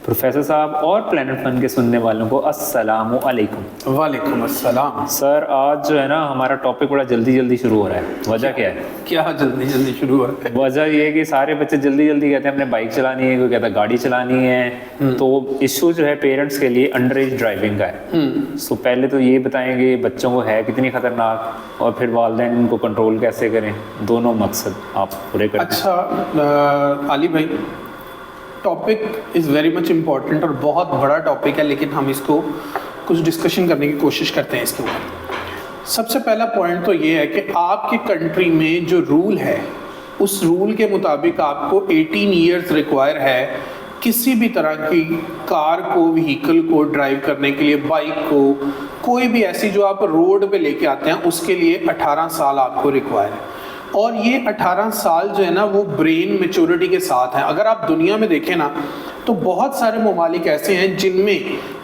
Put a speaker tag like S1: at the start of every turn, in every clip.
S1: Professor साहब और planet fun के सुनने वालों को अस्सलामु अलैकुम।
S2: वालेकुम अस्सलाम।
S1: सर आज जो है ना हमारा टॉपिक बड़ा जल्दी जल्दी शुरू हो रहा है। वजह क्या है?
S2: क्या जल्दी जल्दी शुरू हो रहा है?
S1: वजह ये है कि सारे बच्चे जल्दी जल्दी कहते हैं हमने बाइक चलानी है, कोई कहता है गाड़ी चलानी है। तो इशू जो है पेरेंट्स के लिए अंडर एज ड्राइविंग का है। सो पहले तो ये बताएंगे बच्चों को है कितनी खतरनाक, और फिर वालिदैन इनको कंट्रोल कैसे करें, दोनों मकसद आप पूरे करें।
S2: अच्छा अली भाई, topic is very much important और बहुत बड़ा टॉपिक है, लेकिन हम इसको कुछ डिस्कशन करने की कोशिश करते हैं इसके ऊपर। सबसे पहला पॉइंट तो ये है कि आपकी कंट्री में जो रूल है उस रूल के मुताबिक आपको 18 ईयर्स रिक्वायर है किसी भी तरह की कार को, व्हीकल को ड्राइव करने के लिए, बाइक को, कोई भी ऐसी जो आप रोड पे लेके आते हैं उसके लिए 18 साल आपको रिक्वायर है। और ये 18 साल जो है ना वो ब्रेन मैच्योरिटी के साथ है। अगर आप दुनिया में देखें ना तो बहुत सारे ममालिक ऐसे हैं जिनमें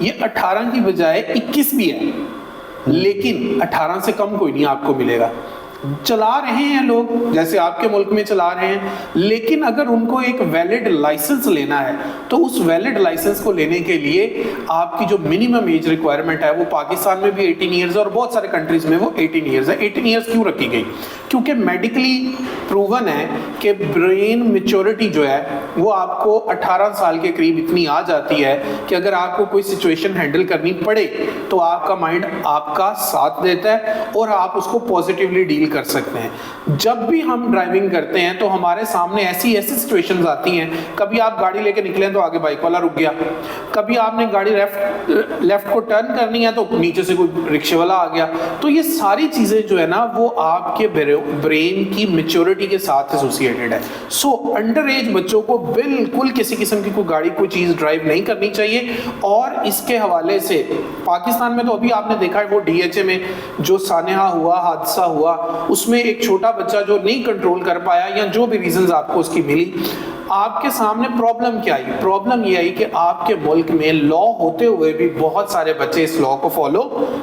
S2: ये 18 की बजाय 21 भी है, लेकिन 18 से कम कोई नहीं आपको मिलेगा। चला रहे हैं लोग जैसे आपके मुल्क में चला रहे हैं, लेकिन अगर उनको एक वैलिड लाइसेंस लेना है तो उस वैलिड लाइसेंस को लेने के लिए आपकी जो मिनिमम एज रिक्वायरमेंट है वो पाकिस्तान में भी 18 ईयर्स है और बहुत सारे कंट्रीज में वो 18 ईयर्स है। 18 ईयर्स क्यों रखी गई? क्योंकि मेडिकली प्रूवन है कि ब्रेन मैच्योरिटी जो है वो आपको 18 साल के करीब इतनी आ जाती है कि अगर आपको कोई सिचुएशन हैंडल करनी पड़े तो आपका माइंड आपका साथ देता है और आप उसको पॉजिटिवली डील कर सकते हैं। जब भी हम ड्राइविंग करते हैं तो हमारे सामने ऐसी सिचुएशंस आती हैं, कभी आप गाड़ी लेके निकले तो आगे बाइक वाला रुक गया, कभी आपने गाड़ी लेफ्ट को टर्न करनी है तो नीचे से कोई रिक्शे वाला आ गया। तो ये सारी चीजें जो है ना वो आपके ब्रेन की मैच्योरिटी के साथ एसोसिएटेड है। सो अंडर एज बच्चों को बिल्कुल किसी किस्म की कोई गाड़ी, कोई चीज ड्राइव नहीं करनी चाहिए। और इसके हवाले से पाकिस्तान में तो अभी आपने देखा है वो डीएचए में जो सानेहा हुआ, हादसा हुआ, उसमें एक छोटा बच्चा जो नहीं कंट्रोल कर पाया या जो भी रीजंस आपको उसकी मिली, आपके सामने प्रॉब्लम क्या आई? प्रॉब्लम ये आई कि आपके मुल्क में लॉ होते हुए भी बहुत सारे बच्चे इस लॉ को फॉलो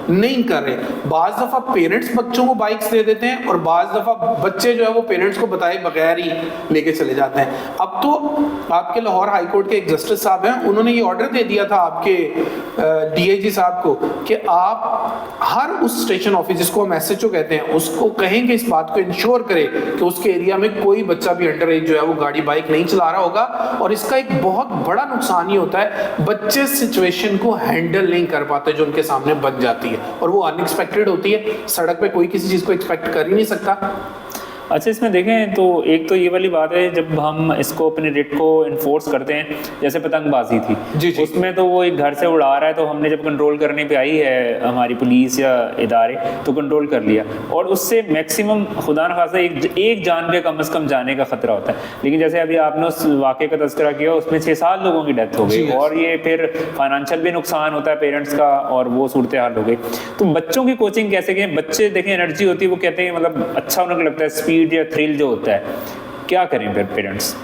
S2: नहीं कर रहे। बाज दफा पेरेंट्स बच्चों को बाइक्स दे देते हैं और बाज दफा बच्चे जो है वो पेरेंट्स को बताए बगैर ही लेके चले जाते हैं। अब तो आपके लाहौर हाई कोर्ट के एक जस्टिस साहब हैं, उन्होंने ये ऑर्डर दे दिया था आपके डीआईजी साहब को कि आप हर उस स्टेशन ऑफिस जिसको हम एसएचओ कहते हैं उसको कहेंगे इस बात को इंश्योर करे कि उसके एरिया में कोई बच्चा भी अंडर एज जो है वो गाड़ी बाइक नहीं चला रहा होगा। और इसका एक बहुत बड़ा नुकसान ही होता है, बच्चे सिचुएशन को हैंडल नहीं कर पाते जो उनके सामने बन जाती है और वो अनएक्सपेक्टेड होती है। सड़क पे कोई किसी चीज को एक्सपेक्ट कर ही नहीं सकता।
S1: अच्छा, इसमें देखें तो एक तो ये वाली बात है जब हम इसको अपने रेट को इन्फोर्स करते हैं, जैसे पतंगबाजी थी
S2: जी जी।
S1: उसमें तो वो एक घर से उड़ा रहा है तो हमने जब कंट्रोल करने पे आई है हमारी पुलिस या इदारे तो कंट्रोल कर लिया, और उससे मैक्सिमम खुदा न खासा एक जान के कम से कम जाने का खतरा होता है। लेकिन जैसे अभी आपने उस वाक़े का तज़किरा किया उसमें 6-7 लोगों की डेथ हो गई और ये फिर फाइनेंशियल भी नुकसान होता है पेरेंट्स का और वो सूरत हाल हो गई। तो बच्चों की कोचिंग कैसे करें? बच्चे देखें एनर्जी होती है, वो कहते हैं मतलब अच्छा उनको लगता है स्पीड या थ्रिल जो होता है, क्या करें फिर पेरेंट्स?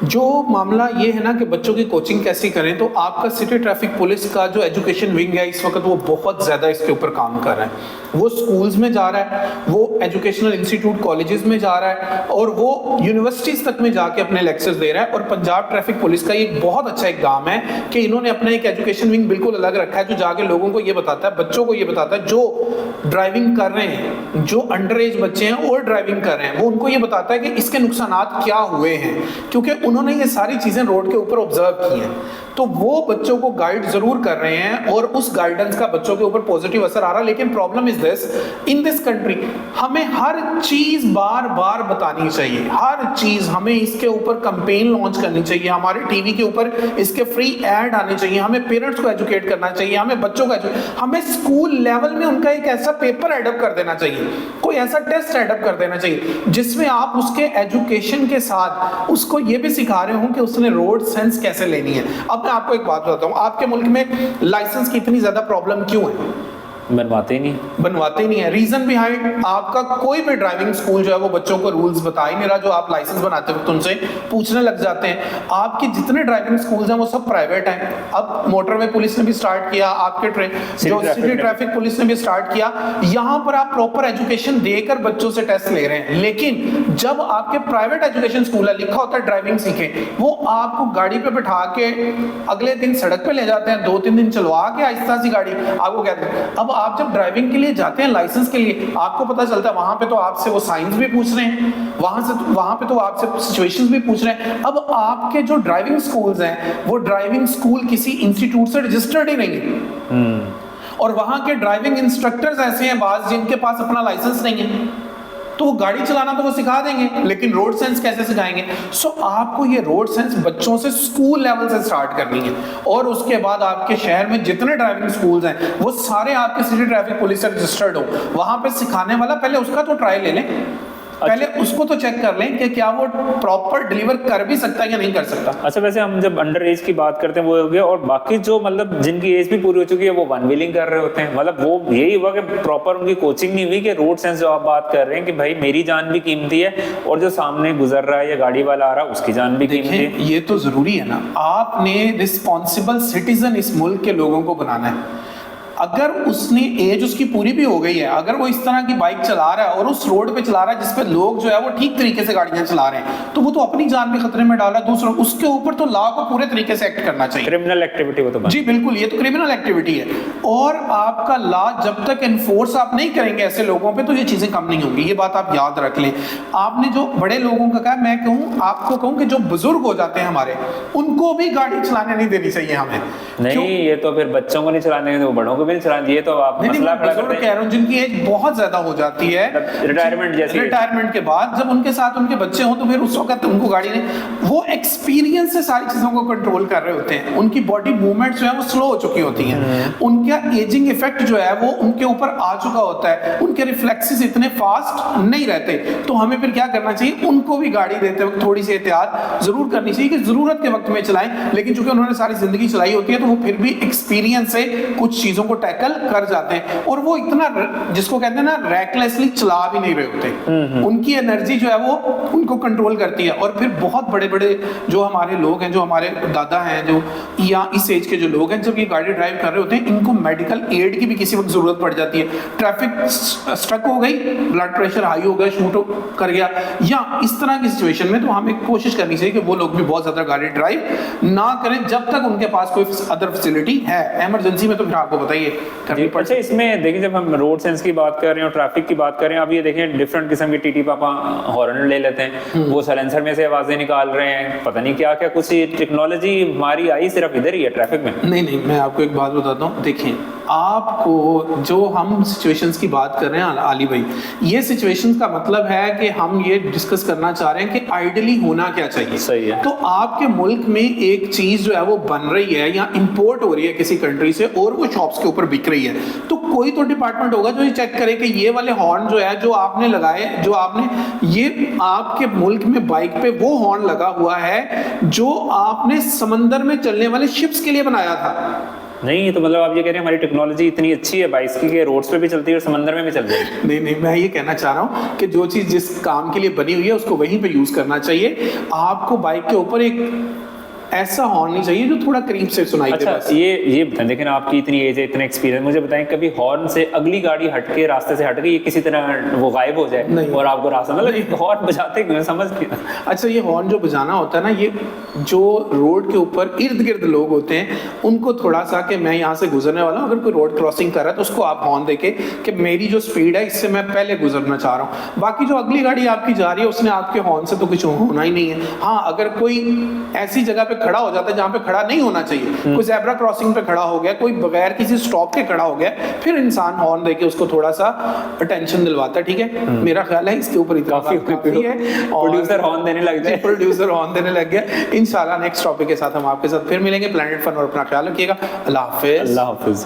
S2: जो मामला ये है ना कि बच्चों की कोचिंग कैसी करें, तो आपका सिटी ट्रैफिक पुलिस का जो एजुकेशन विंग है इस वक्त वो बहुत ज़्यादा इसके ऊपर काम कर रहा है। वो स्कूल्स में जा रहा है, वो एजुकेशनल इंस्टीट्यूट कॉलेजेस में जा रहा है और वो यूनिवर्सिटीज़ तक में जाके अपने लेक्चर्स दे रहा है। और पंजाब ट्रैफिक पुलिस का एक बहुत अच्छा इक़दाम है कि इन्होंने अपना एक एजुकेशन विंग बिल्कुल अलग रखा है जो जाके लोगों को ये बताता है, बच्चों को ये बताता है जो ड्राइविंग कर रहे हैं, जो अंडर एज बच्चे हैं और ड्राइविंग कर रहे हैं, वो उनको ये बताता है कि इसके नुकसानात क्या हुए हैं, क्योंकि उन्होंने ये सारी चीजें रोड के ऊपर ऑब्जर्व की हैं। तो वो बच्चों को गाइड जरूर कर रहे हैं और उस गाइडेंस का बच्चों के ऊपर पॉजिटिव असर आ रहा है। लेकिन problem is this, in this country हमें हर चीज बार बार बतानी चाहिए, हर चीज हमें इसके ऊपर कैंपेन लॉन्च करनी चाहिए, हमारे टीवी के ऊपर इसके फ्री ऐड आने चाहिए, हमें पेरेंट्स को एजुकेट करना चाहिए, हमें बच्चों को हमें स्कूल लेवल में उनका एक ऐसा पेपर एडअप कर देना चाहिए, कोई ऐसा टेस्ट एडअप कर देना चाहिए जिसमें आप उसके एजुकेशन के साथ उसको ये भी सिखा रहे हो कि उसने रोड सेंस कैसे लेनी है। अब मैं आपको एक बात बताता हूँ, आपके मुल्क में लाइसेंस की इतनी ज्यादा प्रॉब्लम क्यों है?
S1: बनवाते ही नहीं।
S2: बनवाते ही नहीं है। रीजन बिहाइंड आपका कोई भी ड्राइविंग स्कूल जो है वो बच्चों को रूल्स बता ही नहीं रहा, जो आप लाइसेंस बनाते वक्त उनसे पूछने लग जाते हैं। आपके जितने ड्राइविंग स्कूल्स हैं वो सब प्राइवेट हैं। अब मोटरवे पुलिस ने भी स्टार्ट किया, आपके जो सिटी ट्रैफिक पुलिस ने भी स्टार्ट किया। यहाँ पर आप प्रॉपर एजुकेशन देकर बच्चों से टेस्ट ले रहे हैं, लेकिन जब आपके प्राइवेट एजुकेशन स्कूल है, लिखा होता है ड्राइविंग सीखे, वो आपको गाड़ी पे बिठा के अगले दिन सड़क पे ले जाते हैं, 2-3 दिन चलवा के आहिस्ता सी गाड़ी आपको कहते हैं। अब आप जब ड्राइविंग के लिए जाते हैं लाइसेंस के लिए, आपको पता चलता है वहां पे तो आपसे वो साइंस भी पूछ रहे हैं, वहां पे तो आपसे सिचुएशंस भी पूछ रहे हैं। अब आपके जो ड्राइविंग स्कूल्स हैं वो ड्राइविंग स्कूल किसी इंस्टीट्यूट से रजिस्टर्ड ही नहीं है, और वहां के ड्राइविंग इंस्ट्रक्टर्स ऐसे हैं बाज जिनके पास अपना लाइसेंस नहीं है। तो वो गाड़ी चलाना तो वो सिखा देंगे, लेकिन रोड सेंस कैसे सिखाएंगे? सो आपको ये रोड सेंस बच्चों से स्कूल लेवल से स्टार्ट करनी है, और उसके बाद आपके शहर में जितने ड्राइविंग स्कूल्स हैं वो सारे आपके सिटी ट्रैफिक पुलिस से रजिस्टर्ड हो। वहां पे सिखाने वाला पहले उसका तो ट्रायल ले लें, पहले उसको तो चेक कर लें कि क्या वो प्रॉपर डिलीवर कर भी सकता है या नहीं कर सकता।
S1: अच्छा, वैसे हम जब अंडर एज की बात करते हैं वो हो गया, और बाकी जो मतलब जिनकी एज भी पूरी हो चुकी है वो वन व्हीलिंग कर रहे होते हैं, मतलब वो यही हुआ कि प्रॉपर उनकी कोचिंग नहीं हुई कि रोड सेंस जो आप बात कर रहे हैं कि भाई मेरी जान भी कीमती है और जो सामने गुजर रहा है या गाड़ी वाला आ रहा है उसकी जान भी कीमती है।
S2: ये तो जरूरी है ना, आपने रिस्पॉन्सिबल सिटीजन इस मुल्क के लोगों को बनाना है। अगर उसने एज उसकी पूरी भी हो गई है, अगर वो इस तरह की बाइक चला रहा है और उस रोड पे चला रहा है जिसपे लोग जो है वो ठीक तरीके से गाड़ियां चला रहे हैं, तो वो तो अपनी जान भी खतरे में डाल रहा है दूसरों, उसके ऊपर तो लॉ को पूरे तरीके से एक्ट करना चाहिए।
S1: क्रिमिनल एक्टिविटी वो तो
S2: जी बिल्कुल, ये तो क्रिमिनल एक्टिविटी है, और आपका लॉ जब तक एनफोर्स आप नहीं करेंगे ऐसे लोगों पे तो ये चीजें कम नहीं होंगी। ये बात आप याद रख लें। आपने जो बड़े लोगों का कहा, मैं कहूँ आपको कहूँ कि जो बुजुर्ग हो जाते हैं हमारे, उनको भी गाड़ी चलाने नहीं देनी चाहिए हमें।
S1: नहीं, ये तो फिर बच्चों को नहीं चलाने देंगे, वो बड़ों को भी नहीं चलाने दिए, तो मसला खड़ा करते हैं।
S2: कह रहा हूं जिनकी एज बहुत ज्यादा हो जाती है,
S1: रिटायरमेंट जैसी,
S2: रिटायरमेंट के बाद जब उनके साथ उनके बच्चे हों तो फिर उस वक्त उनको गाड़ी नहीं, वो एक्सपीरियंस से सारी चीजों को कंट्रोल कर रहे होते हैं, उनकी बॉडी मूवमेंट जो है वो स्लो हो चुकी होती हैं, उनका एजिंग इफेक्ट जो है वो उनके ऊपर आ चुका होता है, उनके रिफ्लेक्सेस इतने फास्ट नहीं रहते। तो हमें फिर क्या करना चाहिए, उनको भी गाड़ी देते वक्त थोड़ी सी एहतियात जरूर करनी चाहिए कि जरूरत के वक्त में चलाएं, लेकिन चूंकि उन्होंने सारी जिंदगी चलाई होती है तो वो फिर भी एक्सपीरियंस से कुछ चीजों को टैकल कर जाते हैं, और वो इतना जिसको कहते हैं ना रैकलेसली चला भी नहीं रहे होते। उनकी एनर्जी जो है वो उनको कंट्रोल करती है। और फिर बहुत बड़े बड़े जो हमारे लोग हैं, जो हमारे दादा हैं, जो या इस एज के जो लोग हैं, जब ये गाड़ी ड्राइव कर रहे होते हैं इनको मेडिकल एड की भी किसी वक्त जरूरत पड़ जाती है। ट्रैफिक स्टक हो गई, ब्लड प्रेशर हाई हो गया, शूट कर गया, या इस तरह की सिचुएशन में तो हमें कोशिश करनी चाहिए कि वो लोग भी बहुत ज्यादा गाड़ी ड्राइव ना करें जब तक उनके पास कोई अदर फैसिलिटी है। इमरजेंसी में तो फिर आपको बताइए करनी पड़ती है।
S1: इसमें देखिए, जब हम रोड सेंस की बात कर रहे हैं और ट्रैफिक की बात कर रहे हैं, अब ये देखें डिफरेंट किस्म के टीटी पापा हॉर्न ले लेते हैं, वो साइलेंसर में से आवाजें निकाल रहे हैं, पता नहीं क्या क्या, कुछ टेक्नोलॉजी हमारी आई सिर्फ इधर ही है ट्रैफिक में।
S2: नहीं, मैं आपको एक बात बताता हूँ। देखिए, आपको जो हम सिचुएशंस की बात कर रहे हैं आली भाई, ये सिचुएशंस का मतलब है कि हम ये डिस्कस करना चाह रहे हैं कि आइडियली होना क्या चाहिए।
S1: सही है।
S2: तो आपके मुल्क में एक चीज जो है वो बन रही है या इंपोर्ट हो रही है किसी कंट्री से, और वो शॉप्स के ऊपर बिक रही है, तो कोई तो डिपार्टमेंट होगा जो ये चेक करे कि ये वाले हॉर्न जो है, जो आपने लगाए, जो आपने ये आपके मुल्क में बाइक पे वो हॉर्न लगा हुआ है जो आपने समंदर में चलने वाले शिप्स के लिए बनाया था।
S1: नहीं, तो मतलब आप ये कह रहे हैं हमारी टेक्नोलॉजी इतनी अच्छी है बाइक्स की कि रोड्स पे भी चलती है और समंदर में भी चल जाएगी।
S2: नहीं, मैं ये कहना चाह रहा हूँ कि जो चीज जिस काम के लिए बनी हुई है उसको वहीं पे यूज करना चाहिए। आपको बाइक के ऊपर एक ऐसा हॉर्न नहीं चाहिए जो थोड़ा करीब से सुनाई दे।
S1: अच्छा, ये बताएं, लेकिन आपकी इतनी एज है, इतना एक्सपीरियंस, मुझे बताएं कभी हॉर्न से अगली गाड़ी हटके रास्ते से हट गई, ये किसी तरह वो गायब हो जाए और आपको रास्ता, मतलब हॉर्न बजाते क्यों, समझ नहीं।
S2: अच्छा, ये हॉर्न जो बजाना होता है ना, ये जो रोड के ऊपर इर्द गिर्द लोग होते हैं उनको थोड़ा सा कि मैं यहाँ से गुजरने वाला हूँ, अगर कोई रोड क्रॉसिंग कर रहा है तो उसको आप हॉर्न देके कि मेरी जो स्पीड है इससे मैं पहले गुजरना चाह रहा हूँ। बाकी जो अगली गाड़ी आपकी जा रही है उसने आपके हॉर्न से तो कुछ होना ही नहीं है। हाँ, अगर कोई ऐसी जगह पे खड़ा हो जाता है जहाँ पे खड़ा नहीं होना चाहिए, कोई ज़ेब्रा क्रॉसिंग पे खड़ा हो गया, कोई बगैर किसी स्टॉप के खड़ा हो गया, फिर इंसान हॉर्न देके उसको थोड़ा सा अटेंशन दिलवाता है। ठीक है, मेरा ख्याल है इसके ऊपर काफी है।
S1: प्रोड्यूसर हॉर्न देने लग जाए,
S2: प्रोड्यूसर हॉर्न देने लग गया। इंशाल्लाह नेक्स्ट टॉपिक के साथ हम आपके साथ फिर मिलेंगे। प्लैनेट फन, और अपना ख्याल रखिएगा। अल्लाह हाफिज।
S1: अल्लाह हाफिज।